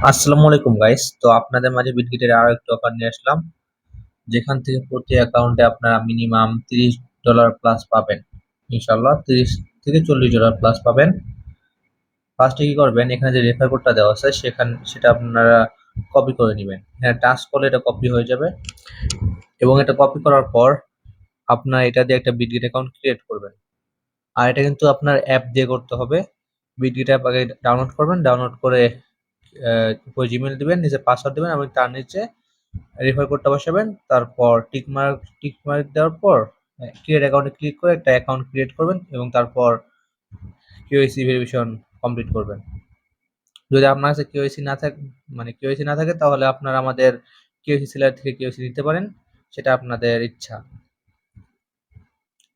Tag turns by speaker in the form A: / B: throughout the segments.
A: আসসালামু আলাইকুম গাইস। তো আপনাদের মাঝে বিটগেটের আরো একটু অফার নিয়ে আসলাম, যেখান থেকে প্রতি অ্যাকাউন্টে আপনারা মিনিমাম $30 প্লাস পাবেন। ইনশাল্লাহ $30 থেকে $40 প্লাস পাবেন। ফার্স্টে কি করবেন, এখানে যে রেফার কোডটা দেওয়া আছে সেটা আপনারা কপি করে নেবেন। হ্যাঁ, টাচ করলে এটা কপি হয়ে যাবে এবং এটা কপি করার পর আপনার এটা দিয়ে একটা বিটগেট অ্যাকাউন্ট ক্রিয়েট করবেন। আর এটা কিন্তু আপনার অ্যাপ দিয়ে করতে হবে। বিটগেট অ্যাপ আগে ডাউনলোড করবেন, ডাউনলোড করে উপরে জিমেল দিবেন, নিচে পাসওয়ার্ড দিবেন এবং তার নিচে রেফার কোডটা বসাবেন। তারপর টিক মার্ক দেওয়ার পর ক্রিয়েট অ্যাকাউন্টে ক্লিক করে একটা অ্যাকাউন্ট ক্রিয়েট করবেন এবং তারপর কেওয়াইসি ভেরিফিকেশন কমপ্লিট করবেন। যদি আপনার কাছে কেওয়াইসি না থাকে তাহলে আপনারা আমাদের কেওয়াইসি সেলার থেকে কেওয়াইসি নিতে পারেন, সেটা আপনাদের ইচ্ছা।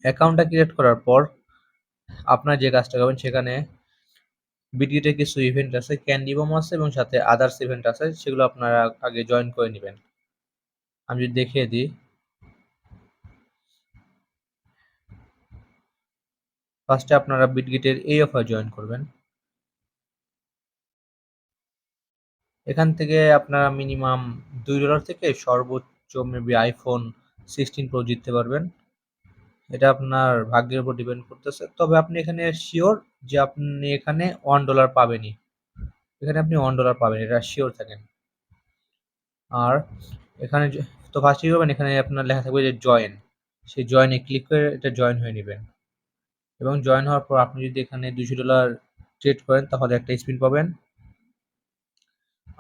A: অ্যাকাউন্টটা ক্রিয়েট করার পর আপনার যে কাজটা করবেন, সেখানে বিটগেটের কিছু ইভেন্ট আছে, ক্যান্ডি বম আছে এবং সাথে আদার্স ইভেন্ট আছে, সেগুলো আপনারা আগে জয়েন করে নেবেন। আমি যদি দেখিয়ে দিই, ফার্স্টে আপনারা বিটগেটের এই অফার জয়েন করবেন। এখান থেকে আপনারা মিনিমাম $2 থেকে সর্বোচ্চ মেবি আইফোন 16 প্রো জিততে পারবেন। এটা আপনার ভাগ্যের উপর ডিপেন্ড করতেছে, তবে আপনি এখানে শিওর যে আপনি এখানে $1 পাবেনই। এখানে আপনি $1 পাবেন, এটা শিওর থাকেন। আর এখানে তো ফার্স্ট কি করবেন, এখানে আপনার লেখা থাকবে যে জয়েন, সেই জয়েনে ক্লিক করে এটা জয়েন হয়ে নেবেন। এবং জয়েন হওয়ার পর আপনি যদি এখানে $200 ট্রেড করেন তাহলে একটা স্পিন পাবেন,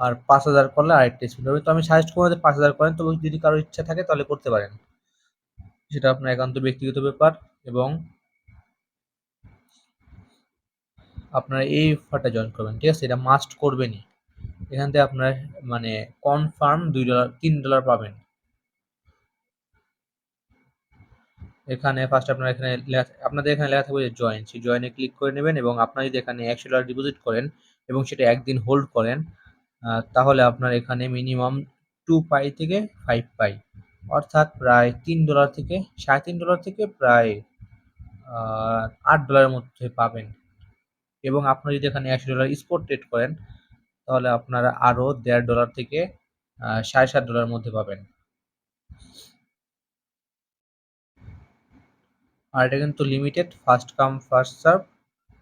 A: আর 5,000 করলে আরেকটা স্পিন পাবেন। তো আমি সাজেস্ট করবো যে 5,000 করেন, তবে যদি কারো ইচ্ছা থাকে তাহলে করতে পারেন, সেটা আপনার একান্ত ব্যক্তিগত ব্যাপার। এবং আপনারা এই অফারটা জয়েন করবেন, ঠিক আছে? এটা মাস্ট করবেনই। এখান থেকে আপনার মানে কনফার্ম $3 পাবেন। এখানে ফার্স্ট আপনাদের এখানে লেখা থাকবে যে জয়েন, সেই জয়েনে ক্লিক করে নেবেন এবং আপনারা যদি এখানে $100 ডিপোজিট করেন এবং সেটা একদিন হোল্ড করেন, তাহলে আপনার এখানে মিনিমাম 2 পাই থেকে 5 পাই, অর্থাৎ প্রায় $3 থেকে $3.5 থেকে প্রায় $8 মধ্যে পাবেন। এবং আপনারা যদি এখানে $100 স্পট ট্রেড করেন তাহলে আপনারা আরো $1.5 থেকে $7.5 মধ্যে পাবেন। আর এটা কিন্তু limited, first come first serve,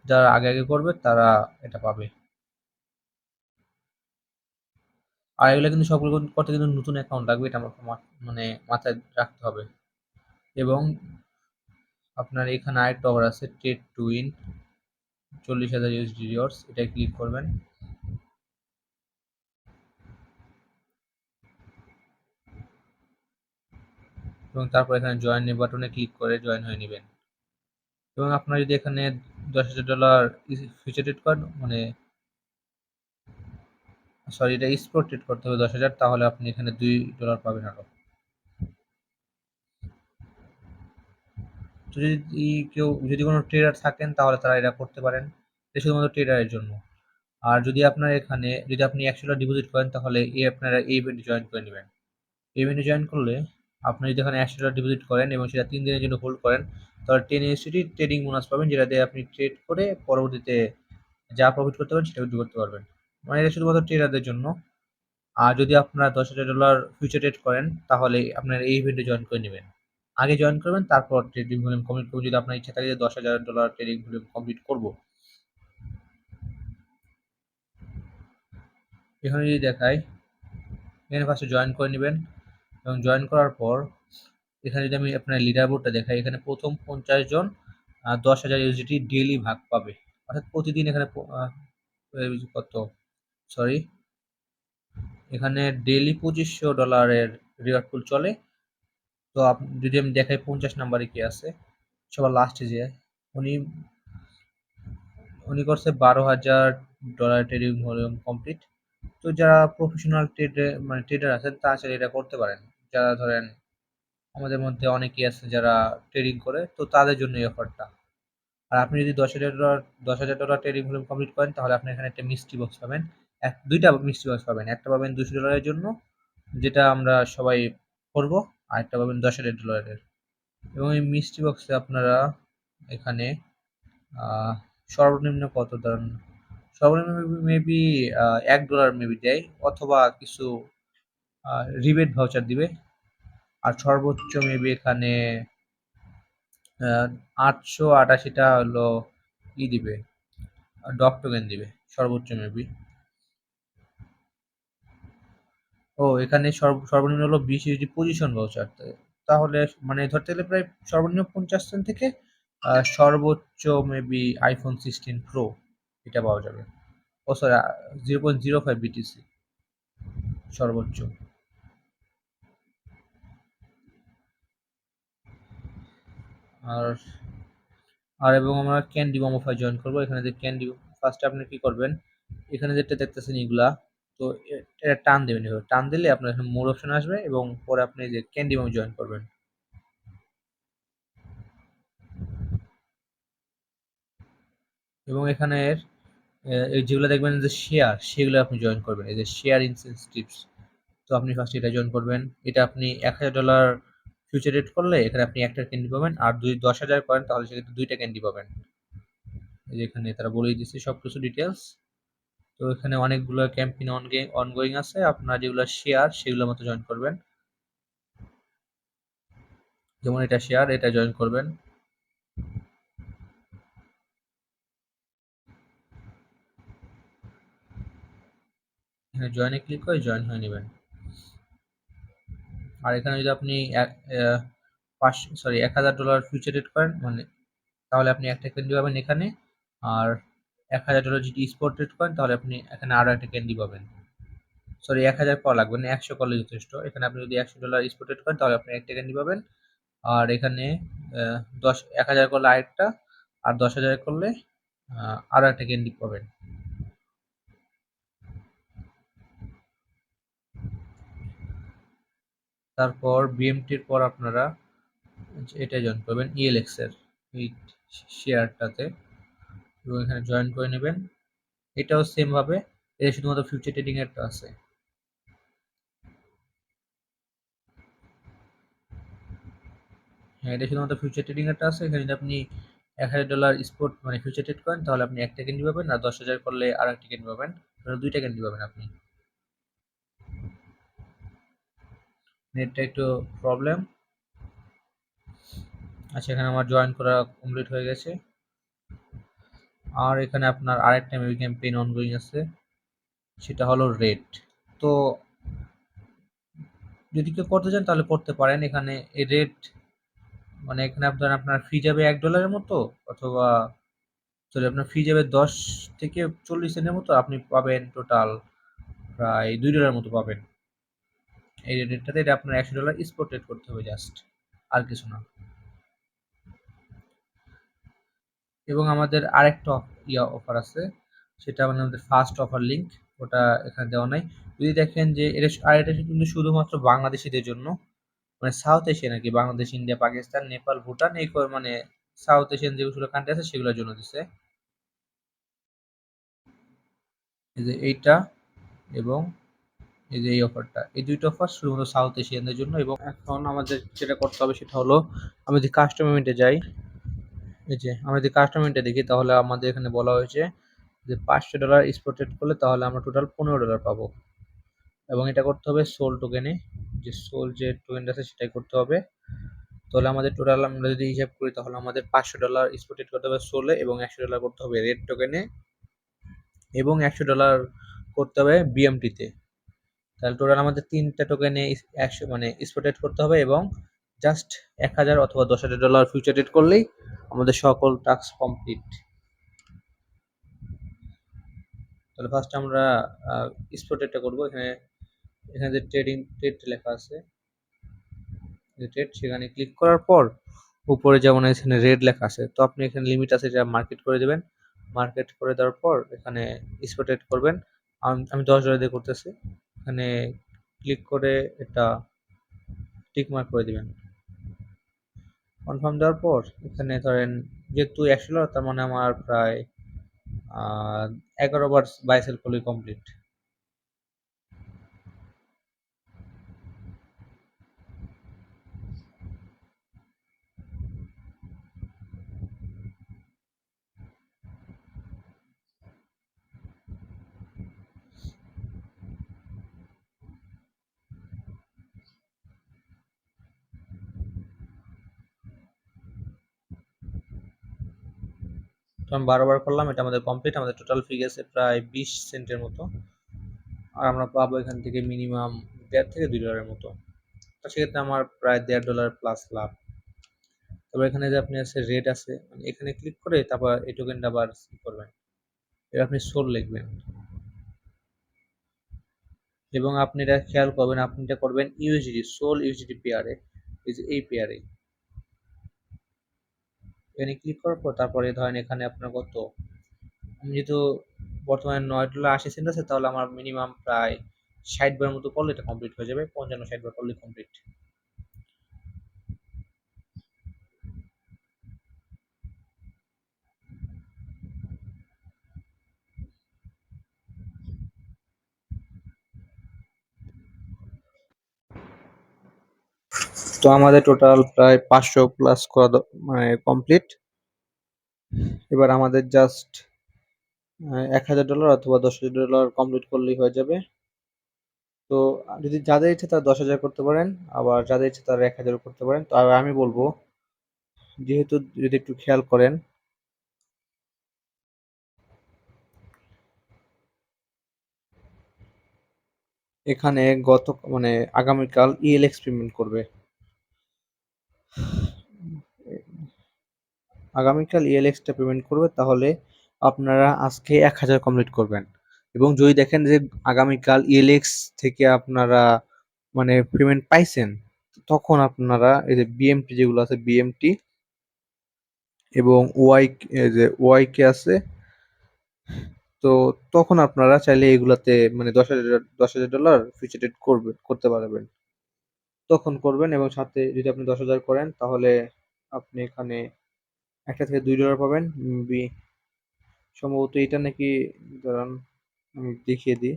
A: যারা আগে আগে করবে তারা এটা পাবে। আর এগুলো কিন্তু সবগুলো করতে কিন্তু নতুন অ্যাকাউন্ট লাগবে, এটা আমাকে মানে মাথায় রাখতে হবে। এবং আপনার এখানে আরেকটা অফার আছে, trade to win, 40,000 USD rewards, এটাই ক্লিক করবেন। এবং তারপর এখানে জয়েন বাটনে ক্লিক করে জয়েন হয়ে নেবেন। এবং আপনার যদি এখানে $10,000 ফিউচার ট্রেড করেন, মানে সরি, এটা স্পট ট্রেড করতে হবে 10,000, তাহলে আপনি এখানে $2 পাবেন আরো। তো যদি কোনো ট্রেডার থাকেন তাহলে তারা এটা করতে পারেন, এটা শুধুমাত্র ট্রেডারের জন্য। আর যদি আপনি $100 ডিপোজিট করেন তাহলে আপনারা এই ইভেন্টে জয়েন করে নেবেন। এই ইভেন্টে জয়েন করলে আপনি যদি এখানে $100 ডিপোজিট করেন এবং সেটা 3 দিনের জন্য হোল্ড করেন, তাহলে 10 ইউএসডি ট্রেডিং বোনাস পাবেন, যেটা দিয়ে আপনি ট্রেড করে পরবর্তীতে যা প্রফিট করতে পারেন সেটা উইথড্র করতে পারবেন। মানে এটা শুধুমাত্র ট্রেডারদের জন্য। আর যদি আপনারা $10,000 ফিউচার ট্রেড করেন তাহলে আপনার এই ইভেন্টে জয়েন করে নেবেন। আগে জয়েন করবেন, তারপর ট্রেডিং ভলিউম কমপ্লিট করবেন, যদি আপনার ইচ্ছা থাকে যে $10,000 ট্রেডিং ভলিউম কমপ্লিট করব। এখানে যদি দেখায়, এখানে ফার্স্টে জয়েন করে নেবেন এবং জয়েন করার পর এখানে যদি আমি আপনার লিডার বোর্ডটা দেখাই, এখানে প্রথম 50 জন 10,000 ইউএসডিটি ডেইলি ভাগ পাবে। অর্থাৎ প্রতিদিন এখানে কত, সরি, এখানে ডেইলি $2,500 রিওয়ার্ড পুল চলে। তো যদি আমি দেখাই 50 নাম্বারে কি আছে, সবার লাস্টে যে উনি উনি করছে $12,000 ট্রেডিং ভলিউম কমপ্লিট। তো যারা প্রফেশনাল ট্রেডার আছেন তারা চাইলে এটা করতে পারেন। যারা ধরেন আমাদের মধ্যে অনেকেই আছে যারা ট্রেডিং করে, তো তাদের জন্য এই অফারটা। আর আপনি যদি $10,000 ট্রেডিং ভলিউম কমপ্লিট করেন তাহলে আপনি এখানে একটা মিষ্টি বক্স পাবেন। দুইটা মিষ্টি বক্স পাবেন, একটা পাবেন $200 জন্য, যেটা আমরা সবাই করবো, আর একটা পাবেন $10,000। এবং এই মিষ্টি বক্সে আপনারা এখানে সর্বনিম্ন কত দাঁড়ান, সর্বনিম্ন মেবি $1 মেবি দেয়, অথবা কিছু রিবেট ভাউচার দিবে। আর সর্বোচ্চ মেবি এখানে 888টা হলো দিবে, ডক টোকেন দিবে সর্বোচ্চ মেবি। এখানে সর্বনিম্ন হলো 20 ইউএসডি পজিশন ভাউচার। তাহলে মানে ধরতে গেলে প্রায় সর্বনিম্ন 50 সেন্ট থেকে সর্বোচ্চ মেবি আইফোন 16 প্রো এটা পাওয়া যাবে। সরি, 0.05 বিটিসি সর্বোচ্চ। আর এবং আমরা ক্যান্ডি মম অফার জয়েন করবো। এখানে যে ক্যান্ডি, ফার্স্টে আপনি কি করবেন, এখানে যেটা দেখতেছেন এগুলা, তো এটা টান দেবেন। এভাবে টান দিলে আপনার এখানে মোর অপশন আসবে এবং পরে আপনি যে ক্যান্ডি মম জয়েন করবেন। এবং এখানে এই যেগুলো দেখবেন যে শেয়ার, সেগুলো আপনি জয়েন করবেন। এই যে শেয়ার ইনসেনটিভস, তো আপনি ফার্স্ট এটা জয়েন করবেন। এটা আপনি $1000 ফিউচার রেট করলে এখানে আপনি একটা ক্যান্ডি পাবেন, আর যদি 10,000 করেন তাহলে সেক্ষেত্রে দুইটা ক্যান্ডি পাবেন। এই যে এখানে তারা বলেই দিচ্ছে সবকিছু ডিটেলস। তো এখানে অনেকগুলো ক্যাম্পেইন অনগোয়িং আছে, আপনার যেগুলো শেয়ার সেগুলোর মতো জয়েন করবেন। যেমন এটা শেয়ার, এটা জয়েন করবেন। এখানে জয়েনে ক্লিক করে জয়েন হয়ে নেবেন। আর এখানে যদি আপনি $1,000 ফিউচার রেট করেন, মানে তাহলে আপনি একটা ক্যান্ডি পাবেন এখানে। আর $1,000 যদি স্পট রেট করেন তাহলে আপনি এখানে আরো একটা ক্যান্ডি পাবেন। সরি, 1,000 করা লাগবে না, 100 করলে যথেষ্ট। এখানে আপনি যদি $100 স্পট রেট করেন তাহলে আপনি একটা ক্যান্ডি পাবেন। আর এখানে 10,000 করলে আরেকটা, আর 10,000 করলে আরো একটা ক্যান্ডি পাবেন। তারপর বিএমটির পর আপনারা এটা জয়েন করবেন, ইএলএক্স এর এই শেয়ারটাতে, এবং এখানে জয়েন করে নেবেন। এটাও সেম ভাবে, এটা শুধুমাত্র ফিউচার ট্রেডিং এরটা আছে। হ্যাঁ, এটা শুধুমাত্র ফিউচার ট্রেডিং এরটা আছে। এখানে যদি আপনি $1,000 স্পট মানে ফিউচার ট্রেড করেন তাহলে আপনি একটা ক্যান্ডি পাবেন, আর 10,000 করলে আর একটা ক্যান্ডি পাবেন, দুইটা ক্যান্ডি পাবেন আপনি। নেটটা একটু প্রবলেম। আচ্ছা, এখানে আমার জয়েন করা কমপ্লিট হয়ে গেছে। আর এখানে আপনার আরেকটা মেবি ক্যাম্পেইন অনগোয়িং আছে, সেটা হলো রেড। তো যদি কেউ করতে চান তাহলে করতে পারেন। এখানে এই রেড মানে এখানে আপনার ফি যাবে $1 মতো, অথবা সরি আপনার ফি যাবে 10 থেকে 40 সেন্টের মতো, আপনি পাবেন টোটাল প্রায় $2 মতো পাবেন এই রেটটাতে। এটা আপনার $100 স্পট রেট করতে হবে জাস্ট, আর কিছু না। এবং আমাদের আরেকটা অফার আছে, সেটা মানে আমাদের ফার্স্ট অফার লিঙ্ক, ওটা এখানে দেওয়া নাই। যদি দেখেন যে এটা কিন্তু শুধুমাত্র বাংলাদেশিদের জন্য, মানে সাউথ এশিয়ান আর কি, বাংলাদেশ, ইন্ডিয়া, পাকিস্তান, নেপাল, ভুটান, এই মানে সাউথ এশিয়ান যেগুলো কান্ট্রি আছে সেগুলোর জন্য দিছে। এই যে এইটা এবং এই যে এই অফারটা, এই দুইটা অফার শুধুমাত্র সাউথ এশিয়ানদের জন্য। এবং এখন আমাদের যেটা করতে হবে সেটা হলো, আমি যদি কাস্টমাইজে যাই, এই যে আমরা যদি কাস্টমাইজে দেখি তাহলে আমাদের এখানে বলা হয়েছে যে $500 স্পটেড করলে তাহলে আমরা টোটাল $15 পাবো। এবং এটা করতে হবে সোল টোকেনে, যে সোল যে টোকেনটা আছে সেটাই করতে হবে। তাহলে আমাদের টোটাল আমরা যদি হিসাব করি তাহলে আমাদের $500 স্পটেড করতে হবে সোলে, এবং $100 করতে হবে রেড টোকেনে, এবং $100 করতে হবে বিএমটিতে। তাহলে টোটাল আমাদের তিনটা টোকেনে 100 মানে স্পটেড করতে হবে, এবং জাস্ট 1,000 অথবা $10,000 ফিউচার ট্রেড করলেই আমাদের সকল টাস্ক কমপ্লিট। তাহলে ফার্স্ট আমরা স্পটেডটা করবো। এখানে এখানে যে ট্রেড লেখা আছে, যে ট্রেড, সেখানে ক্লিক করার পর উপরে যেমন এখানে রেড লেখা আছে, তো আপনি এখানে লিমিট আছে এটা মার্কেট করে দেবেন। মার্কেট করে দেওয়ার পর এখানে স্পটেড করবেন। আমি $10 দিয়ে করতেছি। এখানে ক্লিক করে এটা টিক মার্ক করে দিবেন। কনফার্ম দেওয়ার পর এখানে ধরেন যেহেতু $100, তার মানে আমার প্রায় 11 বার বাই সেল করলেই কমপ্লিট। আমি 12 বার করলাম, এটা আমাদের কমপ্লিট। আমাদের টোটাল ফি গেছে প্রায় 20 সেন্টের মতো। আর আমরা পাবো এখান থেকে মিনিমাম 1.5 থেকে $2 মতো। তো সেক্ষেত্রে আমার প্রায় $1.5 প্লাস লাভ। তবে এখানে যে আপনি আছে রেট আছে, মানে এখানে ক্লিক করে তারপর এই টোকেনটা আবার করবেন, এবার আপনি সোল লিখবেন এবং আপনি এটা খেয়াল করবেন, আপনি এটা করবেন ইউএসডি, সোল ইউএসডি পেয়ারে, এই যে এই পেয়ারে এখানে ক্লিক করার পর তারপরে ধরেন এখানে আপনার কত, আমি যেহেতু বর্তমানে $9.80 আছে, তাহলে আমার মিনিমাম প্রায় 60 বার মতো করলে এটা কমপ্লিট হয়ে যাবে, 55-60 বার করলে কমপ্লিট। তো আমাদের টোটাল প্রায় 500 প্লাস করা মানে কমপ্লিট। এবার আমাদের জাস্ট $1,000 অথবা $10,000 কমপ্লিট করলেই হয়ে যাবে। তো যদি যাদের ইচ্ছে তারা 10,000 করতে পারেন, আবার যাদের ইচ্ছে তারা 1,000 করতে পারেন। তো আমি বলবো, যেহেতু যদি একটু খেয়াল করেন, এখানে মানে আগামীকাল ইএলএক্স পেমেন্ট করবে, আগামীকাল ইএলএক্সটা পেমেন্ট করবে, তাহলে আপনারা আজকে 1,000 কমপ্লিট করবেন। এবং যদি দেখেন যে আগামীকাল ইএলএক্স থেকে আপনারা মানে পেমেন্ট পাইছেন, তখন আপনারা এই যে বিএমটি যেগুলো আছে বিএমটি এবং যে ওয়াইকে আছে, তো তখন আপনারা চাইলে এগুলাতে মানে $10,000 ফিউচার ট্রেড করতে পারবেন, তখন করবেন। এবং সাথে যদি আপনি 10,000 করেন তাহলে আপনি এখানে $1 থেকে $2 পাবেন। সম্ভবত এটা নাকি, দাঁড়ান আমি দেখিয়ে দিই,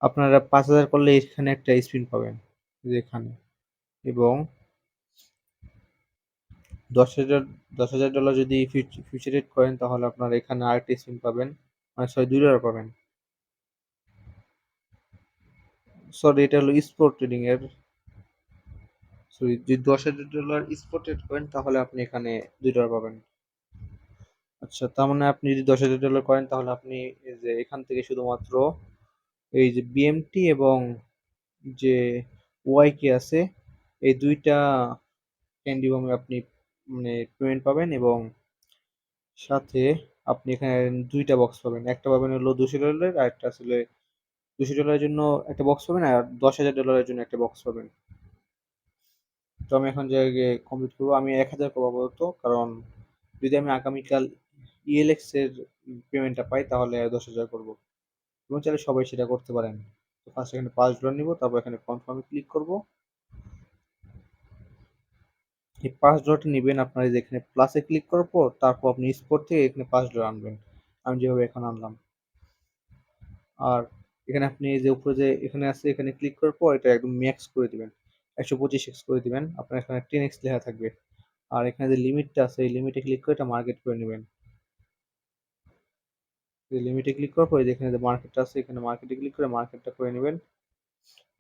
A: আপনারা 5,000 করলে এখানে একটা স্পিন পাবেন যেখানে, এবং 10,000 যদি ফিউচার ট্রেড করেন তাহলে আপনারা এখানে আরেকটা স্পিন পাবেন, মানে সরি $2 পাবেন। সরি, এটা হলো স্পট ট্রেডিং এর, সরি, যদি $10,000 স্পট ট্রেড করেন তাহলে আপনি এখানে $2 পাবেন। আচ্ছা, তার মানে আপনি যদি $10,000 করেন তাহলে আপনি এই যে এখান থেকে শুধুমাত্র এই যে বিএমটি এবং যে ওয়াইকে আছে, এই দুইটা ক্যান্ডি বমে আপনি মানে পেমেন্ট পাবেন। এবং সাথে আপনি এখানে দুইটা বক্স পাবেন, একটা পাবেন হলো $200, আর একটা আসলে $200 জন্য একটা বক্স পাবেন, আর $10,000 জন্য একটা বক্স পাবেন। তো আমি এখন যে কমপ্লিট করবো, আমি 1,000 করবো আপাতত, কারণ যদি আমি আগামীকাল ইএলএক্স এর পেমেন্টটা পাই তাহলে 10,000 করবো, এবং চাইলে সবাই সেটা করতে পারেন। তো ফার্স্ট এখানে $5 নিব, তারপর এখানে কনফার্মে ক্লিক করব। এই $5 নিবেন আপনার, এই যে এখানে প্লাসে ক্লিক করার পর তারপর আপনি স্পট থেকে এখানে $5 আনবেন, আমি যেভাবে এখন আনলাম। আর এখানে আপনি যে উপরে যে এখানে আছে, এখানে ক্লিক করার পর এটা একদম ম্যাক্স করে দিবেন, 125x করে দিবেন, আপনার এখানে 10x লেখা থাকবে। আর এখানে যে লিমিটটা আছে এই লিমিটে ক্লিক করে এটা মার্কেট করে নেবেন। লিমিটে ক্লিক করার পর এখানে যে মার্কেটটা আছে এখানে মার্কেটে ক্লিক করে মার্কেটটা করে নেবেন,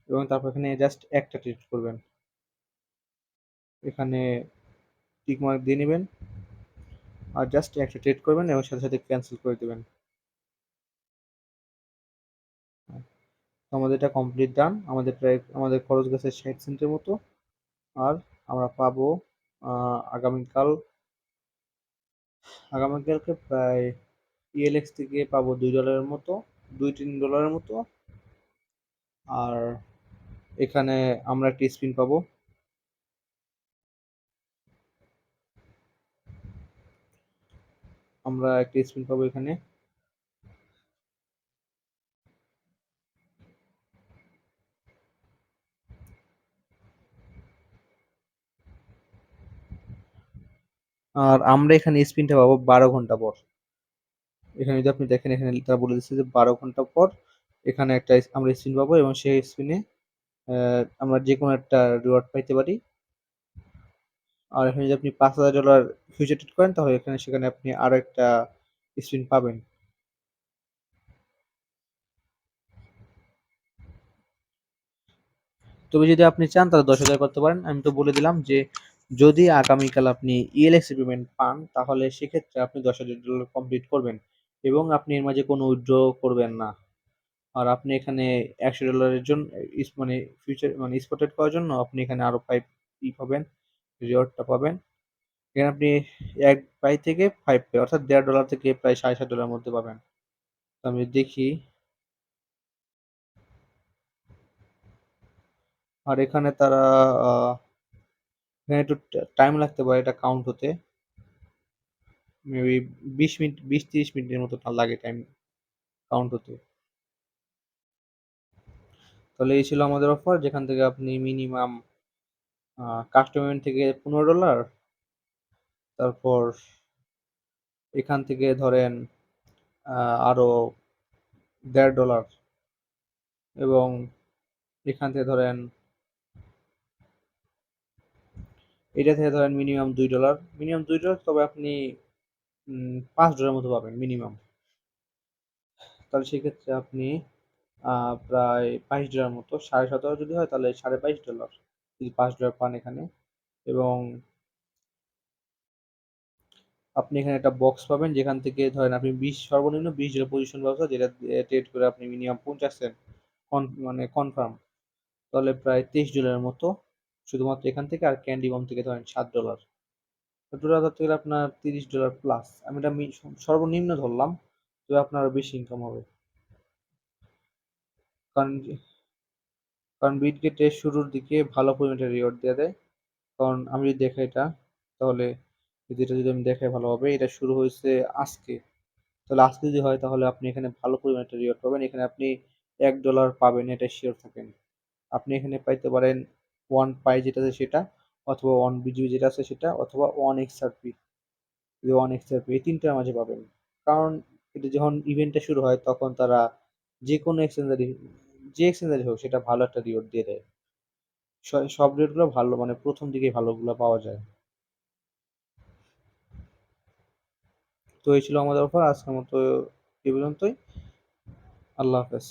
A: এবং তারপর এখানে জাস্ট একটা ট্রেড করবেন, এখানে টিক মার্ক দিয়ে নেবেন, আর জাস্ট একটা ট্রেড করবেন এবং সাথে সাথে ক্যান্সেল করে দেবেন। তো আমাদের এটা কমপ্লিট ডান। আমাদের প্রায় আমাদের খরচ গেছে 60 সেন্টের মতো। আর আমরা পাবো আগামীকাল, আগামীকালকে প্রায় ইএলএক্স থেকে পাবো $2 মতো, $2-3 মতো। আর এখানে আমরা একটা স্পিন পাবো, আমরা একটা স্পিন পাবো এখানে। আর আমরা এখানে স্পিনটা পাবো 12 ঘন্টা পর। এখানে যদি আপনি দেখেন, এখানে তারা বলে দিচ্ছে যে 12 ঘন্টা পর এখানে একটা আমরা স্পিন পাবো, এবং সেই স্পিনে আমরা যে কোনো একটা রিওয়ার্ড পাইতে পারি। আর এখানে যদি আপনি $5,000 ফিউচার ট্রেড করেন তাহলে এখানে সেখানে আপনি আরো একটা স্পিন পাবেন। তবে যদি আপনি চান তাহলে 10,000 করতে পারেন। আমি তো বলে দিলাম যে যদি আগামীকাল আপনি ইএলএক্সি পেমেন্ট পান তাহলে সেক্ষেত্রে আপনি $10,000 কমপ্লিট করবেন এবং আপনি এর মাঝে কোনো উইথড্র করবেন না। আর আপনি এখানে $100 জন্য মানে ফিউচার মানে স্পটেড করার জন্য আপনি এখানে আরো 5 পাবেন, রিওয়ার্ডটা পাবেন। এখানে আপনি 1 পাই থেকে 5 পাই অর্থাৎ $1.5 থেকে প্রায় $7.5 মধ্যে পাবেন। তো আমি দেখি, আর এখানে তারা এখানে একটু টাইম লাগতে পারে এটা কাউন্ট হতে। মেবি 20 মিনিট, 20-30 মিনিটের মতো লাগে টাইম কাউন্ট হতে। তাহলে এই ছিল আমাদের অফার, যেখান থেকে আপনি মিনিমাম কাস্টমার থেকে $15, তারপর এখান থেকে ধরেন আরো $1.5, এবং এখান থেকে ধরেন এটা থেকে ধরেন মিনিমাম $2, তবে আপনি $5 মতো পাবেন মিনিমাম। তাহলে সেক্ষেত্রে আপনি প্রায় $22 মতো, 17.5 যদি হয় তাহলে $22.5 যদি $5 পান এখানে। এবং আপনি এখানে একটা বক্স পাবেন যেখান থেকে ধরেন আপনি সর্বনিম্ন $20 পজিশন ব্যবস্থা, যেটা ট্রেড করে আপনি মিনিমাম 50 সেন্ট মানে কনফার্ম, তাহলে প্রায় $23 মতো শুধুমাত্র এখান থেকে। আর ক্যান্ডি বম থেকে ধরেন $7, টোটাল থেকে আপনার $30 প্লাস। আমি এটা সর্বনিম্ন ধরলাম, তবে আপনার আরো বেশি ইনকাম হবে। কারণ কারণ বিটগেটে শুরুর দিকে ভালো পরিমাণে রিওয়ার্ড দিয়ে দেয়। কারণ আমি যদি দেখাই এটা, তাহলে যেটা যদি আমি দেখাই ভালো হবে, এটা শুরু হয়েছে আজকে। তাহলে আজকে যদি হয় তাহলে আপনি এখানে ভালো পরিমাণে একটা রিওয়ার্ড পাবেন। এখানে আপনি $1 পাবেন, এটা শিওর থাকেন। আপনি এখানে পাইতে পারেন 1 পাই যেটা আছে সেটা, অথবা 1 বিজিবি যেটা আছে সেটা, অথবা 1 এক্সআরপি। যদি 1 এক্সআরপি এই তিনটার মাঝে পাবেন। কারণ এটা যখন ইভেন্টটা শুরু হয় তখন তারা যে কোনো এক্সচেঞ্জারই, যে এক্সচেঞ্জারই হোক, সেটা ভালো একটা রিওয়ার্ড দিয়ে দেয়। সব রেটগুলো ভালো, মানে প্রথম দিকেই ভালোগুলো পাওয়া যায়। তো এই ছিল আমাদের অফার আজকের মতো, এ পর্যন্তই। আল্লাহ হাফেজ।